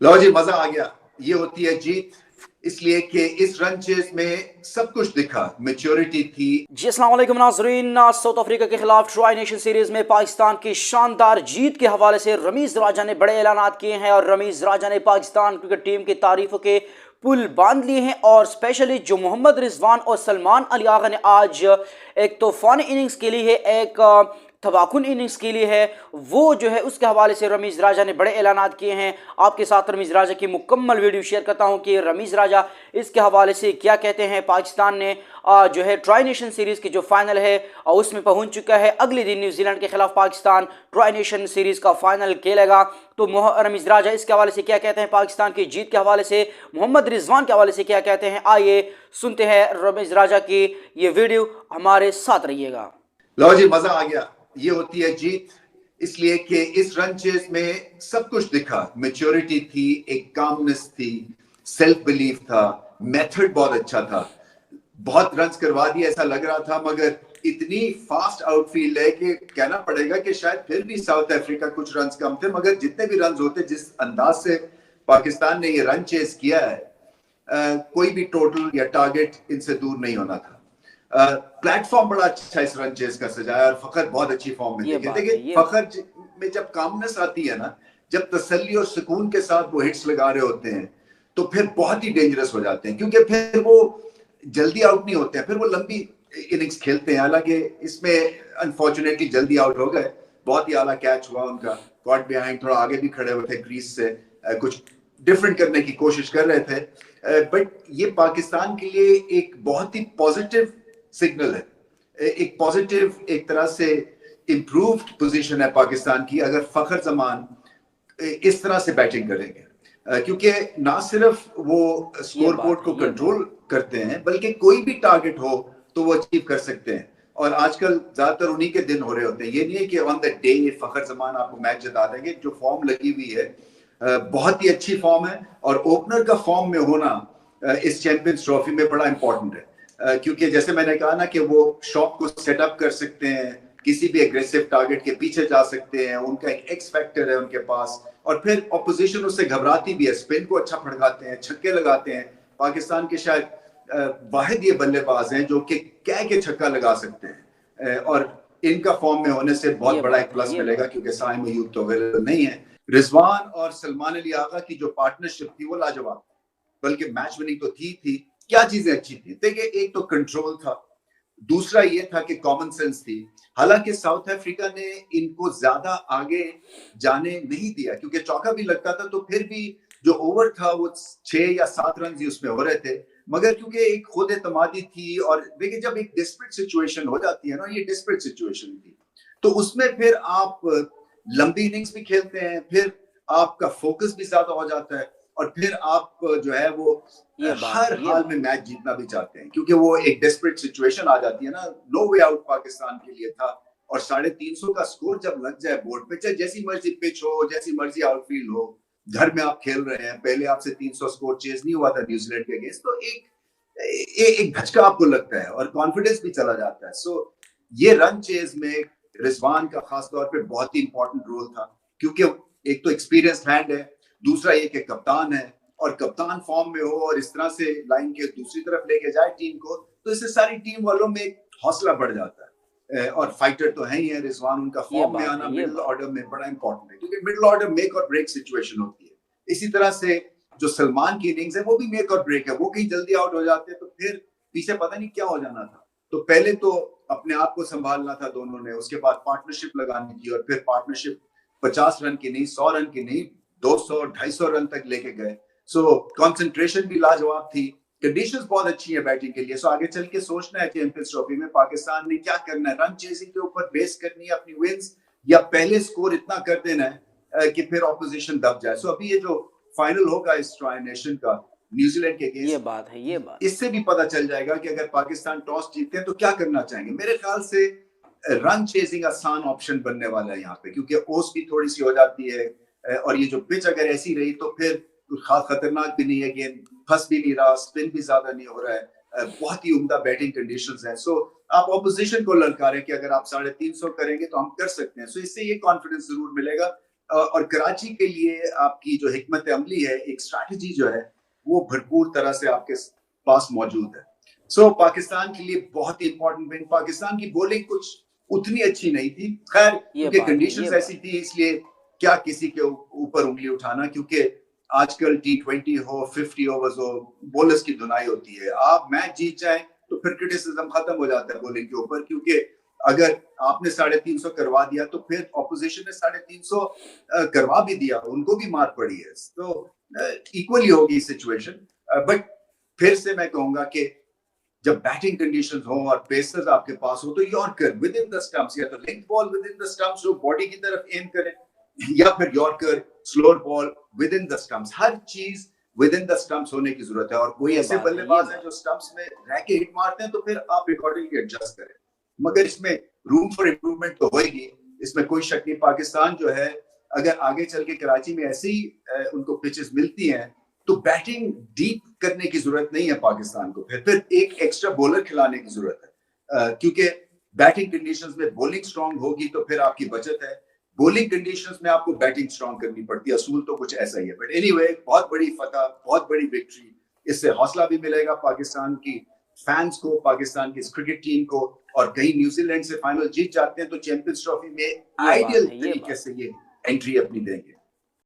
लो जी, मजा आ गया। ये होती है जीत, इसलिए कि इस रन चेज में सब कुछ दिखा, मैच्योरिटी थी। जी अस्सलाम वालेकुम नाज़रीन। साउथ अफ्रीका के खिलाफ ट्राई नेशन सीरीज में पाकिस्तान की शानदार जीत के हवाले से रमीज राजा ने बड़े ऐलानात किए हैं और रमीज राजा ने पाकिस्तान क्रिकेट टीम की तारीफों के पुल बांध लिए हैं। और स्पेशली जो मोहम्मद रिजवान और सलमान अली आगा ने आज एक तूफानी इनिंग्स के लिए है, एक तबाकुन इनिंग्स के लिए है, वो जो है उसके हवाले से रमीज राजा ने बड़े ऐलानात किए हैं। आपके साथ रमीज राजा की मुकम्मल वीडियो शेयर करता हूं कि रमीज राजा इसके हवाले से क्या कहते हैं। पाकिस्तान ने जो है ट्राई नेशन सीरीज़ की जो फाइनल है उसमें पहुंच चुका है। अगले दिन न्यूजीलैंड के खिलाफ पाकिस्तान ट्राई नेशन सीरीज़ का फाइनल खेलेगा। तो रमीज राजा इसके हवाले से क्या कहते हैं, पाकिस्तान की जीत के हवाले से, मोहम्मद रिजवान के हवाले से क्या कहते हैं, आइए सुनते हैं रमीज राजा की ये वीडियो। हमारे साथ रहिएगा। लो जी, मजा आ गया। ये होती है जीत, इसलिए कि इस रन चेज में सब कुछ दिखा, मैच्योरिटी थी, एक कामनेस थी, सेल्फ बिलीफ था, मेथड बहुत अच्छा था। बहुत रन्स करवा दिए ऐसा लग रहा था, मगर इतनी फास्ट आउटफील्ड है कि कहना पड़ेगा कि शायद फिर भी साउथ अफ्रीका कुछ रन्स कम थे, मगर जितने भी रन्स होते, जिस अंदाज से पाकिस्तान ने ये रन चेज किया है, कोई भी टोटल या टारगेट इनसे दूर नहीं होना था। प्लेटफॉर्म बड़ा अच्छा इस रन चेज का सजाया और फखर बहुत अच्छी फॉर्म में देखे। देखिए, फखर में जब कामनेस आती है ना, जब तसल्ली और सुकून के साथ वो हिट्स लगा रहे होते हैं, तो फिर बहुत ही डेंजरस हो जाते हैं, क्योंकि फिर वो जल्दी आउट नहीं होते हैं, फिर वो लंबी इनिंग्स खेलते हैं। हालांकि इसमें अनफॉर्चुनेटली जल्दी आउट हो गए। बहुत ही आला कैच हुआ उनका, कॉट बिहाइंड, थोड़ा आगे भी खड़े हुए थे क्रीज से, कुछ डिफरेंट करने की कोशिश कर रहे थे। बट ये पाकिस्तान के लिए एक बहुत ही पॉजिटिव सिग्नल है, एक पॉजिटिव, एक तरह से इंप्रूव्ड पोजीशन है पाकिस्तान की, अगर फखर जमान इस तरह से बैटिंग करेंगे। क्योंकि ना सिर्फ वो स्कोर बोर्ड को कंट्रोल करते हैं, बल्कि कोई भी टारगेट हो तो वो अचीव कर सकते हैं। और आजकल ज्यादातर उन्हीं के दिन हो रहे होते हैं। ये नहीं है कि ऑन द डे फखर जमान आपको मैच जिता देंगे। जो फॉर्म लगी हुई है, बहुत ही अच्छी फॉर्म है, और ओपनर का फॉर्म में होना इस चैंपियंस ट्रॉफी में बड़ा इंपॉर्टेंट है। क्योंकि जैसे मैंने कहा ना कि वो शॉट को सेटअप कर सकते हैं, किसी भी एग्रेसिव टारगेट के पीछे जा सकते हैं, उनका एक एक्स फैक्टर है उनके पास। और फिर ऑपोजिशन उससे घबराती भी है, स्पिन को अच्छा फड़काते हैं, छक्के लगाते हैं। पाकिस्तान के शायद वाहिद ये बल्लेबाज हैं जो कि कह के छक्का लगा सकते हैं, और इनका फॉर्म में होने से बहुत बड़ा एक प्लस मिलेगा, क्योंकि साइम अयूब तो अवेलेबल नहीं है। रिजवान और सलमान अली आगा की जो पार्टनरशिप थी वो लाजवाब, बल्कि मैच विनिंग तो थी। क्या चीजें अच्छी थी देखिए, एक तो कंट्रोल था, दूसरा ये था कि कॉमन सेंस थी। हालांकि साउथ अफ्रीका ने इनको ज्यादा आगे जाने नहीं दिया, क्योंकि चौका भी लगता था तो फिर भी जो ओवर था वो 6 या 7 रन ही उसमें हो रहे थे। मगर क्योंकि एक खुद एतमादी थी, और देखिए जब एक डिस्परेट सिचुएशन हो जाती है ना, ये डिस्परेट सिचुएशन थी, तो उसमें फिर आप लंबी इनिंग्स भी खेलते हैं, फिर आपका फोकस भी ज्यादा हो जाता है, और फिर आप जो है वो हर हाल में मैच जीतना भी चाहते हैं, क्योंकि वो एक डेस्परेट सिचुएशन आ जाती है ना। नो वे आउट पाकिस्तान के लिए था, और 350 का स्कोर जब लग जाए बोर्ड पे, चाहे जैसी मर्जी पिच हो, जैसी मर्जी आउटफील्ड हो, घर में आप खेल रहे हैं, पहले आपसे 300 स्कोर चेज नहीं हुआ था न्यूजीलैंड के अगेंस्ट, तो एक धचका आपको लगता है और कॉन्फिडेंस भी चला जाता है। सो ये रन चेज में रिजवान का खास तौर पे बहुत ही इंपॉर्टेंट रोल था, क्योंकि एक तो एक्सपीरियंस हैंड है, दूसरा ये कि कप्तान है, और कप्तान फॉर्म में हो और इस तरह से लाइन के दूसरी तरफ लेके जाए टीम को, तो इससे सारी टीम वालों में एक हौसला बढ़ जाता है। और फाइटर तो है ही है रिजवान, उनका फॉर्म में आना मिडिल ऑर्डर में बड़ा इंपॉर्टेंट है, क्योंकि मिडिल ऑर्डर मेक और ब्रेक सिचुएशन होती है। इसी तरह से जो सलमान की इनिंग्स है वो भी मेक और ब्रेक है, वो कहीं जल्दी आउट हो जाते हैं तो फिर पीछे पता नहीं क्या हो जाना था। तो पहले तो अपने आप को संभालना था दोनों ने, उसके बाद पार्टनरशिप लगानी थी, और फिर पार्टनरशिप 50 रन की नहीं, 100 रन की नहीं, 200-250 रन तक लेके गए। सो कंसंट्रेशन भी लाजवाब थी, कंडीशंस बहुत अच्छी है बैटिंग के लिए। सो आगे चल के सोचना है चैंपियंस ट्रॉफी में पाकिस्तान ने क्या करना है, रन चेजिंग के ऊपर बेस करनी है अपनी विंस, या पहले स्कोर इतना कर देना है कि फिर ऑपोजिशन दब जाए। सो अभी ये जो फाइनल होगा इस ट्राई नेशन का न्यूजीलैंड के अगेंस्ट, ये बात इससे भी पता चल जाएगा कि अगर पाकिस्तान टॉस जीतते हैं तो क्या करना चाहेंगे। मेरे ख्याल से रन चेजिंग आसान ऑप्शन बनने वाला है यहाँ पे, क्योंकि ओस भी थोड़ी सी हो जाती है, और ये जो पिच अगर ऐसी रही तो फिर खतरनाक भी नहीं है, गेंद फंस भी नहीं रहा, स्पिन भी ज्यादा नहीं हो रहा है, बहुत ही उम्दा बैटिंग कंडीशंस हैं। सो आप ऑपोजिशन को ललकारें कि अगर आप 350 करेंगे तो हम कर सकते हैं। सो इससे ये कॉन्फिडेंस जरूर मिलेगा। और कराची के लिए आपकी जो हिकमत अमली है, एक स्ट्रैटेजी जो है, वो भरपूर तरह से आपके पास मौजूद है। सो पाकिस्तान के लिए बहुत ही इंपॉर्टेंट विन। पाकिस्तान की बॉलिंग कुछ उतनी अच्छी नहीं थी, खैर क्योंकि कंडीशंस ऐसी थी, इसलिए क्या किसी के ऊपर उंगली उठाना, क्योंकि आजकल T20 हो, 50 ओवर्स हो, बॉलर्स की धुनाई होती है। आप मैच जीत जाए तो फिर क्रिटिसिज्म खत्म हो जाता है बॉलिंग के ऊपर, क्योंकि अगर आपने 350 करवा दिया तो फिर ऑपोजिशन ने 350 करवा भी दिया, उनको भी मार पड़ी है। तो इक्वली होगी सिचुएशन। बट फिर से मैं कहूंगा कि जब बैटिंग कंडीशंस हो और पेसर्स आपके पास हो, तो yorker within the stumps, या तो length ball within the stumps जो बॉडी की तरफ एम करे, या फिर yorker slower ball within the stumps. हर चीज विद इन द स्टंप्स होने की जरूरत है। और कोई ऐसे बल्लेबाज है जो स्टंप्स में रह के हिट मारते हैं, तो फिर आप अकॉर्डिंगली एडजस्ट करें। मगर इसमें रूम फॉर इम्प्रूवमेंट तो होगी, इसमें कोई शक नहीं। पाकिस्तान जो है, अगर आगे चल के कराची में ऐसे ही उनको पिचेस मिलती हैं, तो बैटिंग डीप करने की जरूरत नहीं है पाकिस्तान को, फिर एक एक्स्ट्रा बॉलर खिलाने की जरूरत है, क्योंकि बैटिंग कंडीशंस में बॉलिंग स्ट्रांग होगी तो फिर आपकी बचत है, बॉलिंग कंडीशंस में आपको बैटिंग स्ट्रांग करनी पड़ती है। असूल तो कुछ ऐसा ही है। बट एनीवे, बहुत बड़ी फतह, बहुत बड़ी विक्ट्री। इससे हौसला भी मिलेगा पाकिस्तान की फैंस को, पाकिस्तान की क्रिकेट टीम को। और कहीं न्यूजीलैंड से फाइनल जीत जाते हैं तो चैंपियंस ट्रॉफी में आइडियल तरीके से ये एंट्री अपनी देंगे।